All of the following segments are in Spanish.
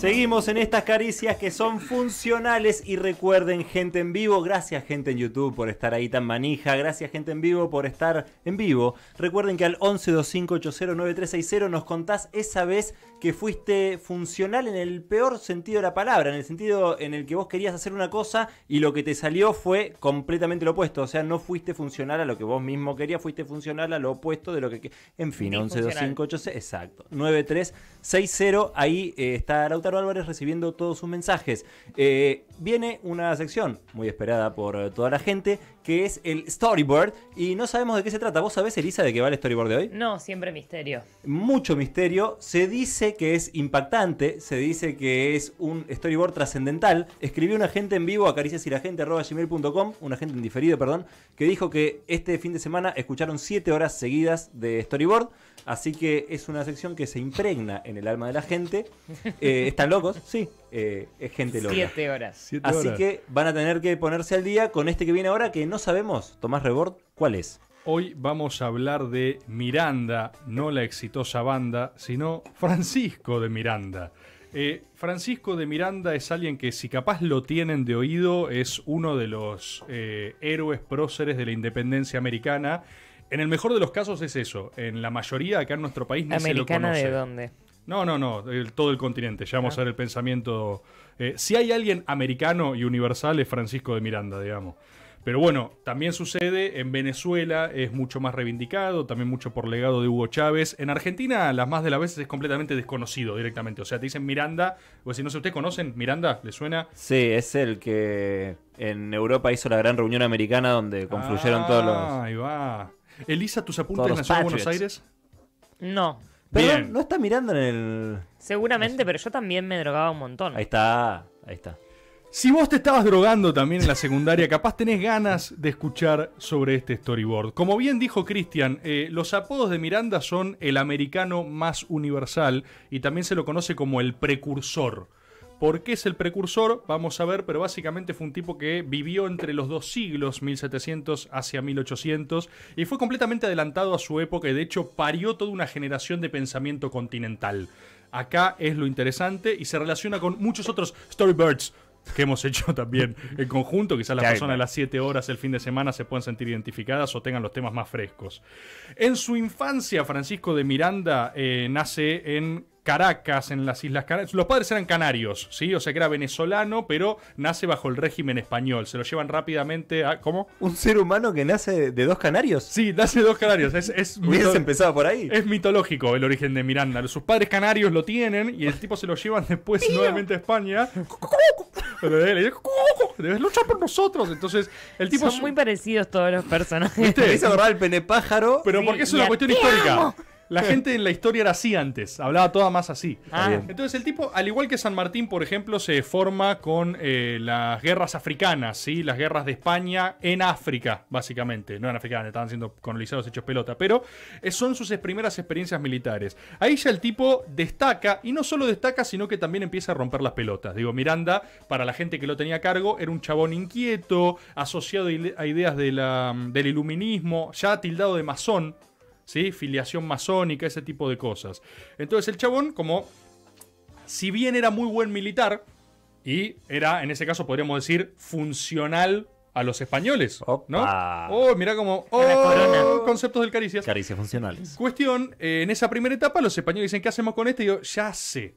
Seguimos en estas caricias que son funcionales y recuerden, gente en vivo, gracias gente en YouTube por estar ahí tan manija, gracias gente en vivo por estar en vivo. Recuerden que al 1125809360 nos contás esa vez que fuiste funcional en el peor sentido de la palabra, en el sentido en el que vos querías hacer una cosa y lo que te salió fue completamente lo opuesto, o sea, no fuiste funcional a lo que vos mismo querías, fuiste funcional a lo opuesto de lo que... En fin, 112580, exacto, 9360, ahí está Lautaro Álvarez recibiendo todos sus mensajes. Viene una sección muy esperada por toda la gente, que es el Storyboard, y no sabemos de qué se trata. ¿Vos sabés, Elisa, de qué va el Storyboard de hoy? No, siempre misterio. Mucho misterio. Se dice que es impactante, se dice que es un storyboard trascendental. Escribió un agente en vivo a cariciasylagente@gmail.com, un agente en diferido, perdón, que dijo que este fin de semana escucharon 7 horas seguidas de storyboard. Así que es una sección que se impregna en el alma de la gente. ¿Están locos? Sí, es gente loca. 7 horas. Así que van a tener que ponerse al día con este que viene ahora, que no sabemos, Tomás Rebord, ¿cuál es? Hoy vamos a hablar de Miranda, no la exitosa banda, sino Francisco de Miranda. Francisco de Miranda es alguien que, si capaz lo tienen de oído, es uno de los héroes próceres de la independencia americana. En el mejor de los casos es eso. En la mayoría acá en nuestro país ni se lo conoce. ¿Americana de dónde? No, todo el continente. Ya vamos a ver el pensamiento. Si hay alguien americano y universal es Francisco de Miranda, digamos. Pero bueno, también sucede en Venezuela, es mucho más reivindicado, también mucho por legado de Hugo Chávez. En Argentina, las más de las veces es completamente desconocido directamente. O sea, te dicen Miranda, o si no sé, ¿ustedes conocen Miranda? ¿Le suena? Sí, es el que en Europa hizo la gran reunión americana donde confluyeron todos los... Ahí va. Elisa, ¿tus apuntes nació en Buenos Aires? No. Pero no está mirando en el... Seguramente, pero yo también me drogaba un montón. Ahí está. Si vos te estabas drogando también en la secundaria, capaz tenés ganas de escuchar sobre este storyboard. Como bien dijo Cristian, los apodos de Miranda son el americano más universal y también se lo conoce como el precursor. ¿Por qué es el precursor? Vamos a ver, pero básicamente fue un tipo que vivió entre los dos siglos, 1700 hacia 1800, y fue completamente adelantado a su época y de hecho parió toda una generación de pensamiento continental. Acá es lo interesante y se relaciona con muchos otros storyboards que hemos hecho también en conjunto. Quizás las personas de las 7 horas el fin de semana se puedan sentir identificadas o tengan los temas más frescos. En su infancia, Francisco de Miranda nace en Caracas, en las Islas Canarias. Los padres eran canarios, ¿sí? O sea que era venezolano, pero nace bajo el régimen español. Se lo llevan rápidamente a... ¿Cómo? ¿Un ser humano que nace de 2 canarios? Sí, nace de 2 canarios. ¿Hubieses empezado por ahí? Es mitológico el origen de Miranda. Sus padres canarios lo tienen y el tipo se lo llevan después nuevamente a España. Le dice, debes luchar por nosotros. Entonces, el tipo... Son muy parecidos todos los personajes. ¿Viste? Me hizo acordar el penepájaro. Pero porque es una cuestión histórica. La gente en la historia era así antes, hablaba toda más así. Entonces el tipo, al igual que San Martín, por ejemplo, se forma con las guerras africanas, ¿sí? Las guerras de España en África, básicamente. No en África, estaban siendo colonizados hechos pelota, pero son sus primeras experiencias militares. Ahí ya el tipo destaca, y no solo destaca, sino que también empieza a romper las pelotas. Digo, Miranda, para la gente que lo tenía a cargo, era un chabón inquieto, asociado a ideas del iluminismo, ya tildado de masón, ¿sí? Filiación masónica, ese tipo de cosas. Entonces el chabón, como si bien era muy buen militar y era, en ese caso podríamos decir, funcional a los españoles, ¿no? Oh, mirá como... Oh, conceptos del Caricias. Caricias funcionales. Cuestión, en esa primera etapa los españoles dicen, ¿qué hacemos con este? Y yo, ya sé.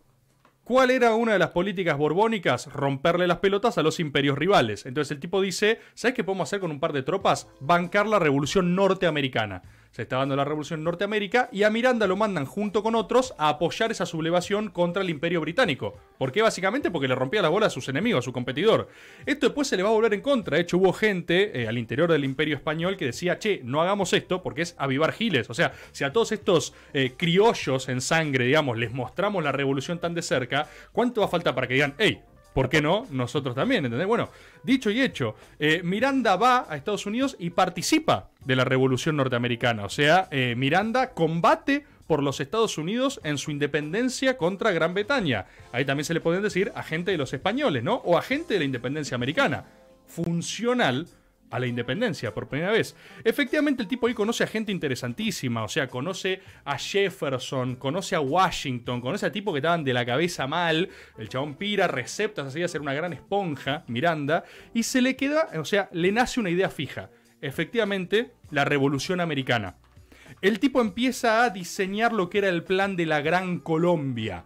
¿Cuál era una de las políticas borbónicas? Romperle las pelotas a los imperios rivales. Entonces el tipo dice, ¿sabes qué podemos hacer con un par de tropas? Bancar la revolución norteamericana. Se está dando la revolución en Norteamérica y a Miranda lo mandan junto con otros a apoyar esa sublevación contra el imperio británico. ¿Por qué? Básicamente porque le rompía la bola a sus enemigos, a su competidor. Esto después se le va a volver en contra. De hecho, hubo gente al interior del imperio español que decía, che, no hagamos esto porque es avivar giles. O sea, si a todos estos criollos en sangre, digamos, les mostramos la revolución tan de cerca, ¿cuánto va a faltar para que digan, hey, ¿por qué no? Nosotros también, ¿entendés? Bueno, dicho y hecho, Miranda va a Estados Unidos y participa de la Revolución Norteamericana. O sea, Miranda combate por los Estados Unidos en su independencia contra Gran Bretaña. Ahí también se le pueden decir agente de los españoles, ¿no? O agente de la independencia americana. Funcional a la independencia por primera vez. Efectivamente, el tipo ahí conoce a gente interesantísima, o sea, conoce a Jefferson, conoce a Washington, conoce a tipos que estaban de la cabeza mal, el chabón pira, receptas así, a ser una gran esponja, Miranda, y se le queda, o sea, le nace una idea fija. Efectivamente, la Revolución Americana. El tipo empieza a diseñar lo que era el plan de la Gran Colombia.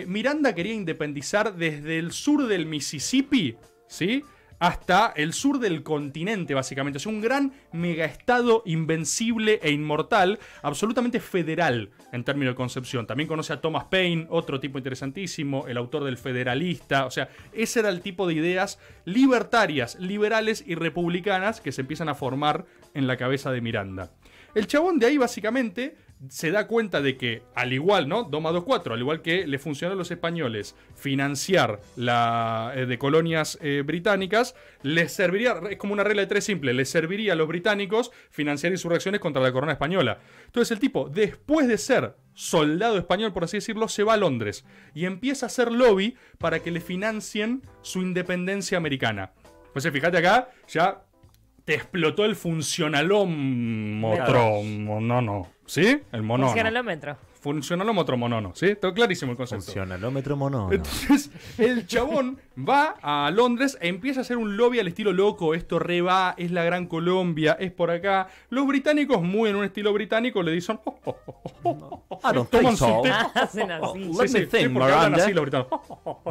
Miranda quería independizar desde el sur del Mississippi, ¿sí?, hasta el sur del continente, básicamente. O sea, un gran megaestado invencible e inmortal, absolutamente federal en términos de concepción. También conoce a Thomas Paine, otro tipo interesantísimo, el autor del Federalista. O sea, ese era el tipo de ideas libertarias, liberales y republicanas que se empiezan a formar en la cabeza de Miranda. El chabón de ahí, básicamente, se da cuenta de que, al igual, ¿no? 2 más 2, 4, al igual que le funcionó a los españoles financiar la de colonias británicas, les serviría, es como una regla de 3 simple, les serviría a los británicos financiar insurrecciones contra la corona española. Entonces el tipo, después de ser soldado español, por así decirlo, se va a Londres y empieza a hacer lobby para que le financien su independencia americana. Entonces fíjate acá, ya te explotó el funcionalómetro. No. ¿Sí? El monóno. Funcionalómetro. Funcionalómetro monono. ¿Sí? Está clarísimo el concepto. Funcionalómetro monono. Entonces, el chabón va a Londres e empieza a hacer un lobby al estilo loco. Esto re va, es la Gran Colombia, es por acá. Los británicos, muy en un estilo británico, le dicen... I don't toman think so. su té. Hacen así. Let me think, porque hablan Miranda. así los británicos.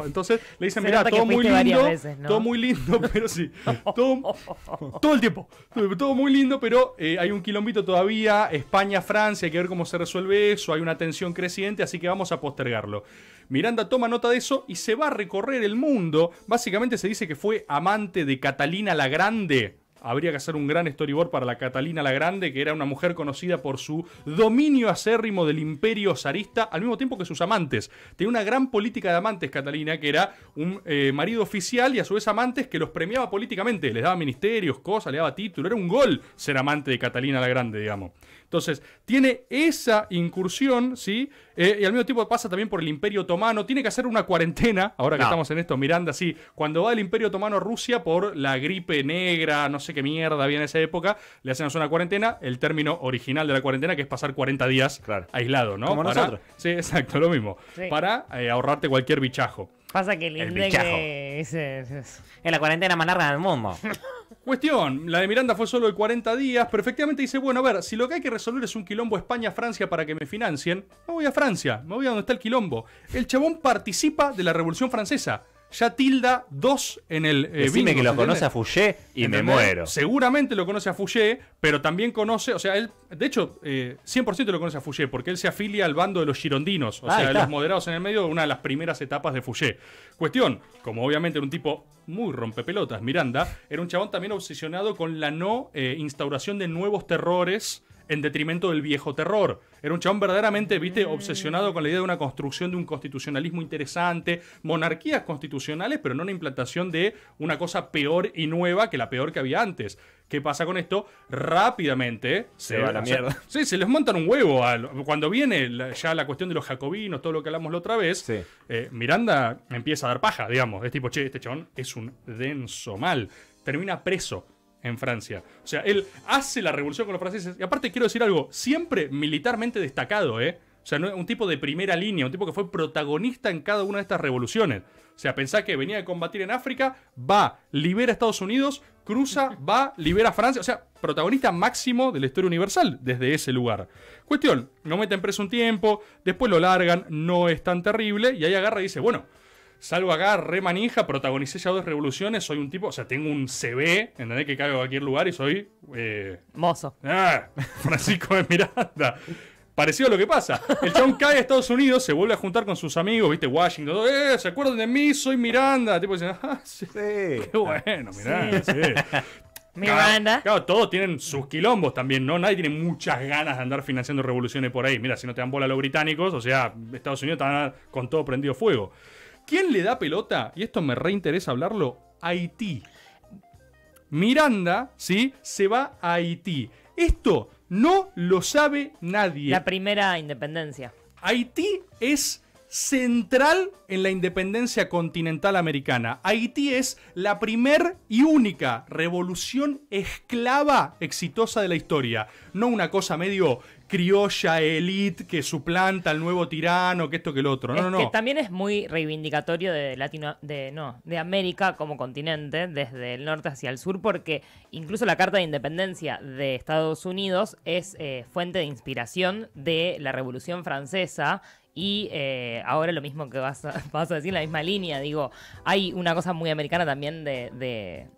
Entonces le dicen, Se mirá, nota que todo muy fuiste varias lindo, veces, ¿no? todo muy lindo, pero sí, todo el tiempo, todo muy lindo, pero hay un quilombito todavía, España, Francia, hay que ver cómo se resuelve eso, hay una tensión creciente, así que vamos a postergarlo. Miranda toma nota de eso y se va a recorrer el mundo. Básicamente se dice que fue amante de Catalina la Grande. Habría que hacer un gran storyboard para la Catalina la Grande, que era una mujer conocida por su dominio acérrimo del imperio zarista, al mismo tiempo que sus amantes. Tenía una gran política de amantes, Catalina, que era un marido oficial y a su vez amantes que los premiaba políticamente. Les daba ministerios, cosas, le daba título. Era un gol ser amante de Catalina la Grande, digamos. Entonces, tiene esa incursión, ¿sí? Y al mismo tiempo pasa también por el Imperio Otomano. Tiene que hacer una cuarentena, ahora que estamos en esto, Miranda, sí. Cuando va el Imperio Otomano a Rusia por la gripe negra, no sé qué mierda había en esa época, le hacen una cuarentena. El término original de la cuarentena, que es pasar 40 días aislado, ¿no? Como nosotros. Sí, exacto, lo mismo. Sí. Para ahorrarte cualquier bichajo. Pasa que el inglés bichajo. es la cuarentena más larga del mundo. Cuestión, la de Miranda fue solo de 40 días, pero efectivamente dice, bueno, a ver, si lo que hay que resolver es un quilombo España-Francia para que me financien, me voy a Francia, me voy a donde está el quilombo. El chabón participa de la Revolución Francesa. Ya tilda 2 en el Decime bingo, que lo ¿entendés? conoce a Fouché y me ¿Entendés? muero. Seguramente lo conoce a Fouché, pero también conoce, o sea, él, de hecho, 100% lo conoce a Fouché, porque él se afilia al bando de los girondinos, o sea, de está. los moderados en el medio, una de las primeras etapas de Fouché. Cuestión, como obviamente era un tipo muy rompepelotas, Miranda, era un chabón también obsesionado con la no instauración de nuevos terrores en detrimento del viejo terror. Era un chabón verdaderamente, viste, obsesionado con la idea de una construcción de un constitucionalismo interesante, monarquías constitucionales, pero no una implantación de una cosa peor y nueva que la peor que había antes. ¿Qué pasa con esto? Rápidamente Se va a la mierda. Sí, se les montan un huevo. Cuando viene ya la cuestión de los jacobinos, todo lo que hablamos la otra vez, Sí. Miranda empieza a dar paja, digamos. Es tipo, che, este chabón es un denso mal. Termina preso en Francia. O sea, él hace la revolución con los franceses. Y aparte quiero decir algo, siempre militarmente destacado, ¿eh? O sea, no, un tipo de primera línea, un tipo que fue protagonista en cada una de estas revoluciones. O sea, pensá que venía de combatir en África, va, libera a Estados Unidos, cruza, va, libera a Francia. O sea, protagonista máximo de la historia universal desde ese lugar. Cuestión, lo meten preso un tiempo, después lo largan, no es tan terrible, y ahí agarra y dice, bueno, salgo acá, re manija, protagonicé ya 2 revoluciones, soy un tipo, o sea, tengo un CV, ¿entendés? Que caigo a cualquier lugar y soy... mozo. Francisco de Miranda. Parecido a lo que pasa. El chabón cae a Estados Unidos, se vuelve a juntar con sus amigos, ¿viste? Washington, ¿se acuerdan de mí? Soy Miranda. Tipo dicen, sí, Sí. qué bueno, Miranda, sí. Miranda. Claro, todos tienen sus quilombos también, ¿no? Nadie tiene muchas ganas de andar financiando revoluciones por ahí. Mira, si no te dan bola a los británicos, o sea, Estados Unidos está con todo prendido fuego. ¿Quién le da pelota? Y esto me reinteresa hablarlo. Haití. Miranda, ¿sí? Se va a Haití. Esto no lo sabe nadie. La primera independencia. Haití es central en la independencia continental americana. Haití es la primer y única revolución esclava exitosa de la historia. No una cosa medio criolla, elite, que suplanta al nuevo tirano, que esto que el otro. No, no. Que también es muy reivindicatorio de de América como continente, desde el norte hacia el sur, porque incluso la Carta de Independencia de Estados Unidos es fuente de inspiración de la Revolución Francesa. Y ahora lo mismo que vas a decir, la misma línea, digo, hay una cosa muy americana también de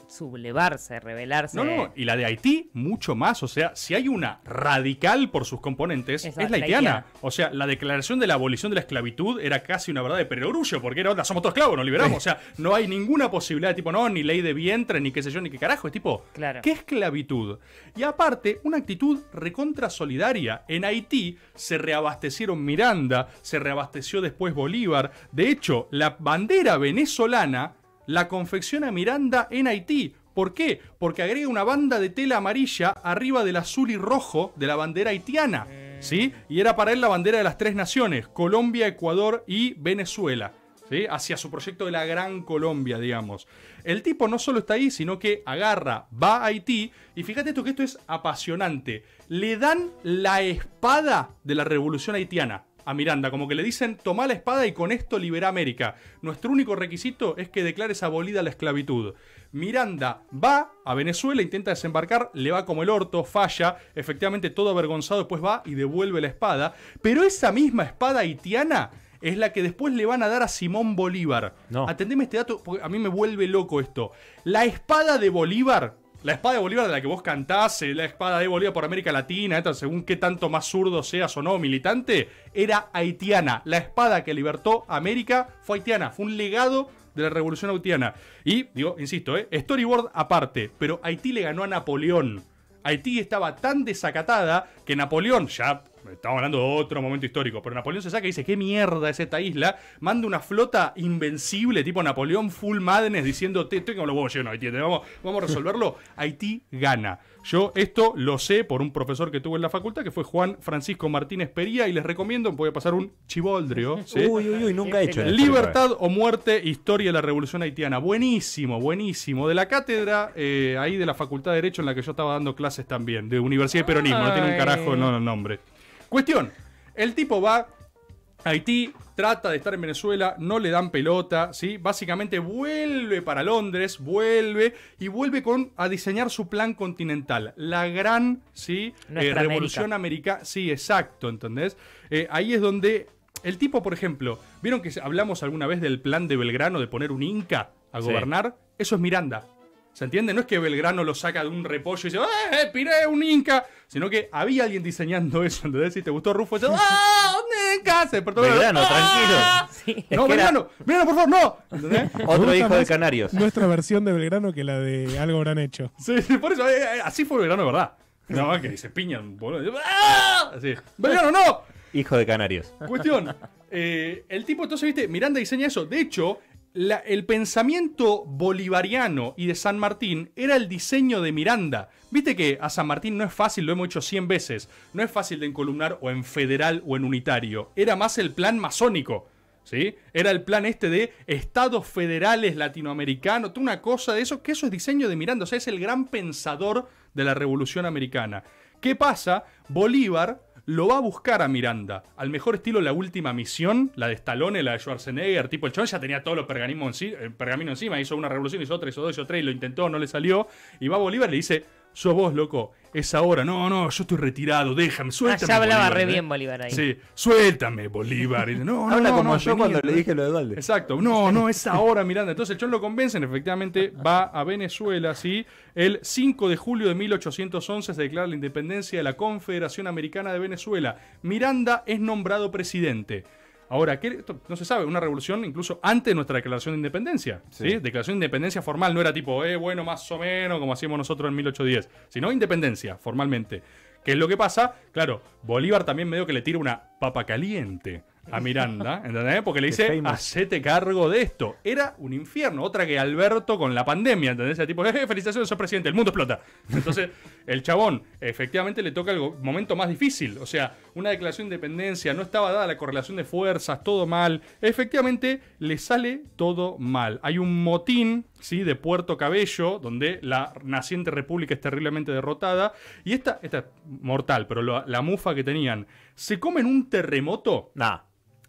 sublevarse, rebelarse. No, y la de Haití, mucho más. O sea, si hay una radical por sus componentes, es la haitiana. O sea, la declaración de la abolición de la esclavitud era casi una verdad de perogrullo, porque era onda, somos todos esclavos, nos liberamos. O sea, no hay ninguna posibilidad de tipo, no, ni ley de vientre, ni qué sé yo, ni qué carajo. Es tipo, claro. ¿Qué esclavitud? Y aparte, una actitud recontra solidaria. En Haití se reabastecieron Miranda, se reabasteció después Bolívar. De hecho, la bandera venezolana la confecciona Miranda en Haití. ¿Por qué? Porque agrega una banda de tela amarilla arriba del azul y rojo de la bandera haitiana, ¿sí? Y era para él la bandera de las tres naciones, Colombia, Ecuador y Venezuela, ¿sí? Hacia su proyecto de la Gran Colombia, digamos. El tipo no solo está ahí, sino que agarra, va a Haití, y fíjate esto, que esto es apasionante. Le dan la espada de la revolución haitiana a Miranda, como que le dicen, toma la espada y con esto libera América. Nuestro único requisito es que declares abolida la esclavitud. Miranda va a Venezuela, intenta desembarcar, le va como el orto, falla, efectivamente todo avergonzado, después va y devuelve la espada, pero esa misma espada haitiana es la que después le van a dar a Simón Bolívar. No. Atendeme este dato, porque a mí me vuelve loco esto. La espada de Bolívar, la espada de Bolívar de la que vos cantás, la espada de Bolívar por América Latina, esta, según qué tanto más zurdo seas o no, militante, era haitiana. La espada que libertó América fue haitiana, fue un legado de la revolución haitiana. Y, digo, insisto, storyboard aparte, pero Haití le ganó a Napoleón. Haití estaba tan desacatada que Napoleón, ya estamos hablando de otro momento histórico, pero Napoleón se saca y dice, ¿qué mierda es esta isla? Manda una flota invencible, tipo Napoleón full madness, diciendo, estoy como los huevos llenos, Haití, vamos a resolverlo. Haití gana. Yo esto lo sé por un profesor que tuve en la facultad, que fue Juan Francisco Martínez Pería, y les recomiendo, voy a pasar un chivoldrio, ¿sí? Uy, nunca he hecho esto. Libertad o muerte, historia de la revolución haitiana. Buenísimo, buenísimo. De la cátedra, ahí de la Facultad de Derecho en la que yo estaba dando clases también, de Universidad de Peronismo, no tiene un carajo el nombre. Cuestión, el tipo va a Haití, trata de estar en Venezuela, no le dan pelota, ¿sí? Básicamente vuelve para Londres, vuelve a diseñar su plan continental. La gran, ¿sí? Revolución americana. Sí, exacto, ¿entendés? Ahí es donde el tipo, por ejemplo, ¿vieron que hablamos alguna vez del plan de Belgrano de poner un inca a gobernar? Eso es Miranda. ¿Se entiende? No es que Belgrano lo saca de un repollo y dice, piré un inca, sino que había alguien diseñando eso, ¿entendés? Si te gustó Rufo, dice, un inca, se despertó Belgrano, tranquilo. Sí. No, Belgrano, por favor, no. ¿Entendés? Otro hijo de Canarios. Nuestra versión de Belgrano que la de Algo Habrán Hecho. Sí, por eso, así fue Belgrano, de verdad. No, que se piñan, boludo. Así. Belgrano, no. Hijo de Canarios. Cuestión, el tipo, entonces, viste, Miranda diseña eso. De hecho, el pensamiento bolivariano y de San Martín era el diseño de Miranda. Viste que a San Martín no es fácil, lo hemos hecho 100 veces. No es fácil de encolumnar o en federal o en unitario. Era más el plan masónico, ¿sí? Era el plan este de estados federales latinoamericanos, toda una cosa de eso, que eso es diseño de Miranda. O sea, es el gran pensador de la Revolución Americana. ¿Qué pasa? Bolívar lo va a buscar a Miranda, al mejor estilo La Última Misión, la de Stallone, la de Schwarzenegger, tipo el chabón ya tenía todos los pergaminos encima, hizo una revolución, hizo otra, hizo dos, hizo tres, y lo intentó, no le salió, y va a Bolívar y le dice, sos vos, loco, es ahora, no, yo estoy retirado, déjame, suéltame. Ya hablaba Bolívar, re bien Bolívar ahí. Sí, suéltame, Bolívar. Y dice, Habla como yo vení, cuando le dije lo de Valde. Exacto, no, es ahora, Miranda. Entonces el chon lo convencen, efectivamente va a Venezuela, ¿sí? El 5 de julio de 1811 se declara la independencia de la Confederación Americana de Venezuela. Miranda es nombrado presidente. Ahora, esto no se sabe, una revolución incluso antes de nuestra declaración de independencia. ¿Sí? Declaración de independencia formal, no era tipo, bueno, más o menos, como hacíamos nosotros en 1810, sino independencia, formalmente. ¿Qué es lo que pasa? Claro, Bolívar también medio que le tira una papa caliente a Miranda, ¿entendés? Porque le The dice, famous. hacete cargo de esto. Era un infierno, otra que Alberto con la pandemia, ¿entendés? El tipo, felicitaciones, sos presidente, el mundo explota. Entonces, el chabón efectivamente le toca el momento más difícil. O sea, una declaración de independencia, no estaba dada la correlación de fuerzas, todo mal. Efectivamente, le sale todo mal. Hay un motín, ¿sí? De Puerto Cabello, donde la naciente república es terriblemente derrotada. Y esta es mortal, pero la mufa que tenían, se comen un terremoto. Nah.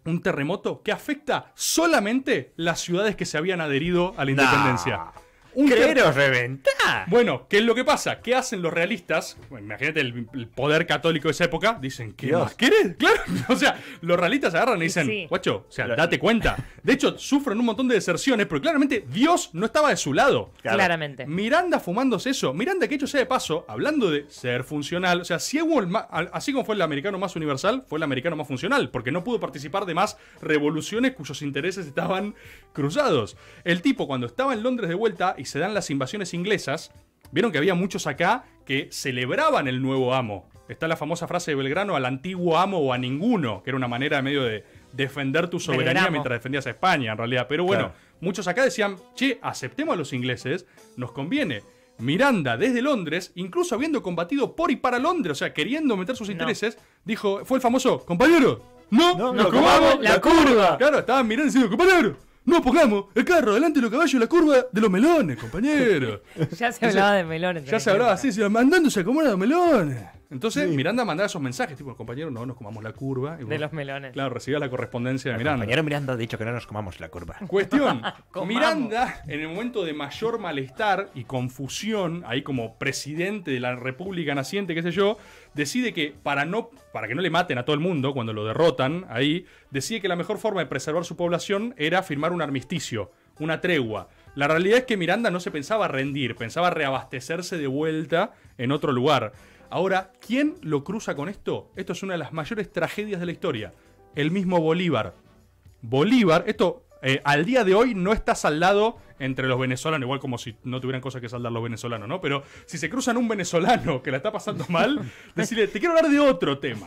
Un terremoto que afecta solamente las ciudades que se habían adherido a la independencia. Un ¡Quereros reventar! Bueno, ¿qué es lo que pasa? ¿Qué hacen los realistas? Bueno, imagínate el poder católico de esa época. Dicen, ¿qué Dios. más querés? Claro, o sea, los realistas agarran y dicen, Sí. guacho, o sea, date cuenta. De hecho, sufren un montón de deserciones, pero claramente Dios no estaba de su lado. Claro. Claramente. Miranda fumándose eso. Miranda, que hecho sea de paso, hablando de ser funcional. O sea, si hubo así como fue el americano más universal, fue el americano más funcional, porque no pudo participar de más revoluciones cuyos intereses estaban cruzados. El tipo, cuando estaba en Londres de vuelta y se dan las invasiones inglesas, vieron que había muchos acá que celebraban el nuevo amo. Está la famosa frase de Belgrano, al antiguo amo o a ninguno, que era una manera medio de defender tu soberanía Belgrano. mientras defendías a España, en realidad. Pero bueno, Claro. muchos acá decían, che, aceptemos a los ingleses, nos conviene. Miranda, desde Londres, incluso habiendo combatido por y para Londres, o sea, queriendo meter sus intereses, dijo, fue el famoso, compañero, no, nos comamos la curva. Claro, estaban mirando diciendo, compañero, no pongamos el carro delante de los caballos y la curva de los melones, compañero. Ya se hablaba de melones. Ya se hablaba así, mandándose a comer a los melones. Entonces Miranda mandaba esos mensajes, tipo, compañero, no nos comamos la curva. Y De vos, los melones. Claro, recibía la correspondencia de Miranda. Compañero Miranda ha dicho que no nos comamos la curva. Cuestión, Comamos. Miranda, en el momento de mayor malestar y confusión, ahí como presidente de la República naciente, qué sé yo, decide que para que no le maten a todo el mundo cuando lo derrotan, ahí, decide que la mejor forma de preservar su población era firmar un armisticio, una tregua. La realidad es que Miranda no se pensaba rendir, pensaba reabastecerse de vuelta en otro lugar. Ahora, ¿quién lo cruza con esto? Esto es una de las mayores tragedias de la historia. El mismo Bolívar. Bolívar, esto al día de hoy no está saldado entre los venezolanos, igual como si no tuvieran cosas que saldar los venezolanos, ¿no? Pero si se cruzan un venezolano que la está pasando mal, decirle, te quiero hablar de otro tema.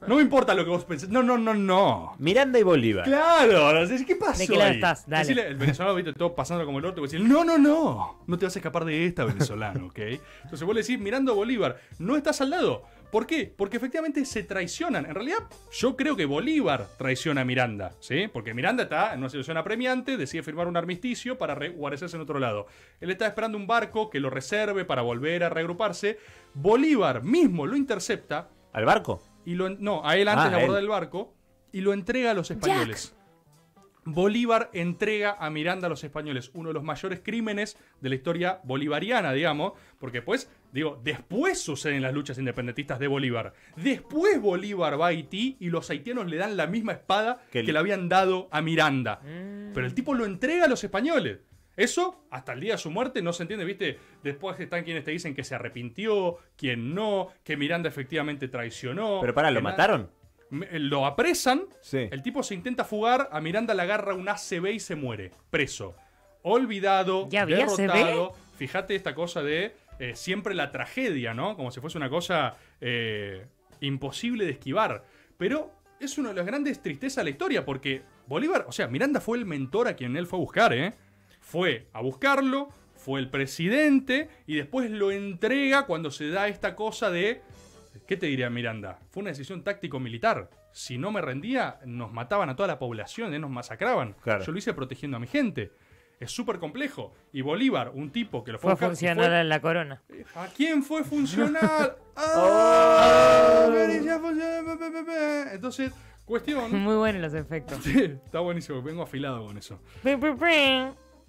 No me importa lo que vos pensés. No. Miranda y Bolívar. Claro, ¿qué pasó ¿De qué lado ahí? estás? Dale. Decirle, el venezolano, viste, todo pasando como el orto, y vos decís, no te vas a escapar de esta, venezolano, ¿ok? Entonces vos le decís, Miranda o Bolívar, no está saldado. ¿Por qué? Porque efectivamente se traicionan. En realidad, yo creo que Bolívar traiciona a Miranda, ¿sí? Porque Miranda está en una situación apremiante, decide firmar un armisticio para guarecerse en otro lado. Él está esperando un barco que lo reserve para volver a reagruparse. Bolívar mismo lo intercepta ¿Al barco? y a él antes de abordar él. el barco y lo entrega a los españoles. Bolívar entrega a Miranda a los españoles, uno de los mayores crímenes de la historia bolivariana, digamos, porque después suceden las luchas independentistas de Bolívar. Después Bolívar va a Haití y los haitianos le dan la misma espada que le habían dado a Miranda. Pero el tipo lo entrega a los españoles. Eso, hasta el día de su muerte, no se entiende, ¿viste? Después están quienes te dicen que se arrepintió, quien no, que Miranda efectivamente traicionó. Pero pará, ¿lo que mataron? Lo apresan, Sí. el tipo se intenta fugar, a Miranda le agarra un ACV y se muere, preso. Olvidado, ¿Ya había derrotado. Fíjate esta cosa de siempre la tragedia, ¿no? Como si fuese una cosa imposible de esquivar. Pero es una de las grandes tristezas de la historia, porque Bolívar, o sea, Miranda fue el mentor a quien él fue a buscar, ¿eh? Fue a buscarlo, fue el presidente, y después lo entrega cuando se da esta cosa de... ¿Qué te diría Miranda? Fue una decisión táctico-militar. Si no me rendía, nos mataban a toda la población, nos masacraban. Claro. Yo lo hice protegiendo a mi gente. Es súper complejo. Y Bolívar, un tipo que lo fue Fue a buscar, funcional en la corona. ¿A quién fue funcional? Entonces, cuestión... Muy buenos los efectos. Sí, está buenísimo, vengo afilado con eso.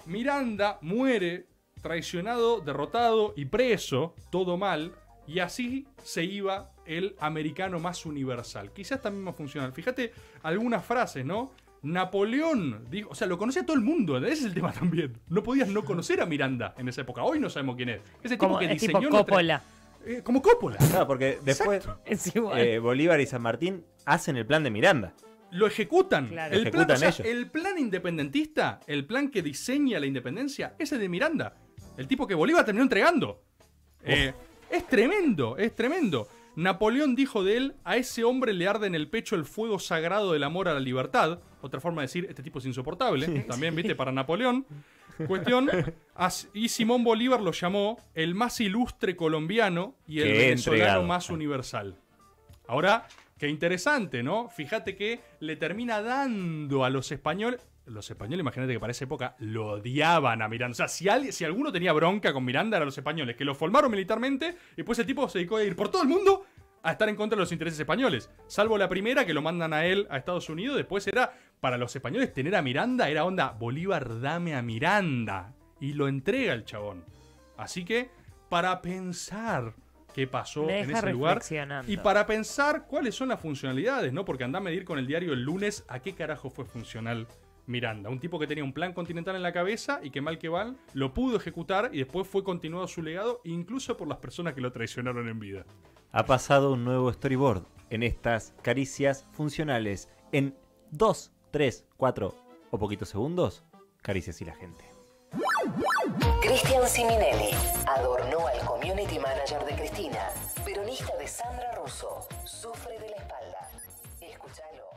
Miranda muere traicionado, derrotado y preso, todo mal, y así se iba el americano más universal. Quizás también más funcional. Fíjate algunas frases, ¿no? Napoleón, dijo, o sea, lo conocía todo el mundo, ese es el tema también. No podías no conocer a Miranda en esa época. Hoy no sabemos quién es. Ese tipo Como, que es diseñó tipo nuestra- Coppola. como Coppola. Claro, porque después Es igual. Bolívar y San Martín hacen el plan de Miranda. Lo ejecutan. Claro. El, plan, Ejecutan o sea, ellos. el plan independentista, el plan que diseña la independencia, ese de Miranda. El tipo que Bolívar terminó entregando. Es tremendo, es tremendo. Napoleón dijo de él: a ese hombre le arde en el pecho el fuego sagrado del amor a la libertad. Otra forma de decir, este tipo es insoportable. También, viste, para Napoleón. Cuestión. Y Simón Bolívar lo llamó el más ilustre colombiano y el venezolano más universal. Ahora, qué interesante, ¿no? Fíjate que le termina dando a los españoles. Los españoles, imagínate que para esa época lo odiaban a Miranda. O sea, si alguno tenía bronca con Miranda, eran los españoles, que lo formaron militarmente y después el tipo se dedicó a ir por todo el mundo a estar en contra de los intereses españoles. Salvo la primera, que lo mandan a él a Estados Unidos. Después era, para los españoles, tener a Miranda era onda, Bolívar, dame a Miranda. Y lo entrega el chabón. Así que, para pensar qué pasó en ese lugar y para pensar cuáles son las funcionalidades, ¿no? Porque andá a medir con el diario El Lunes a qué carajo fue funcional Miranda, un tipo que tenía un plan continental en la cabeza y que mal que mal lo pudo ejecutar y después fue continuado su legado incluso por las personas que lo traicionaron en vida. Ha pasado un nuevo storyboard en estas caricias funcionales. En 2, 3, 4 o poquitos segundos, Caricias y la gente. Cristian Siminelli adornó al community manager de Cristina, peronista de Sandra Russo. Sufre de la espalda. Escúchalo.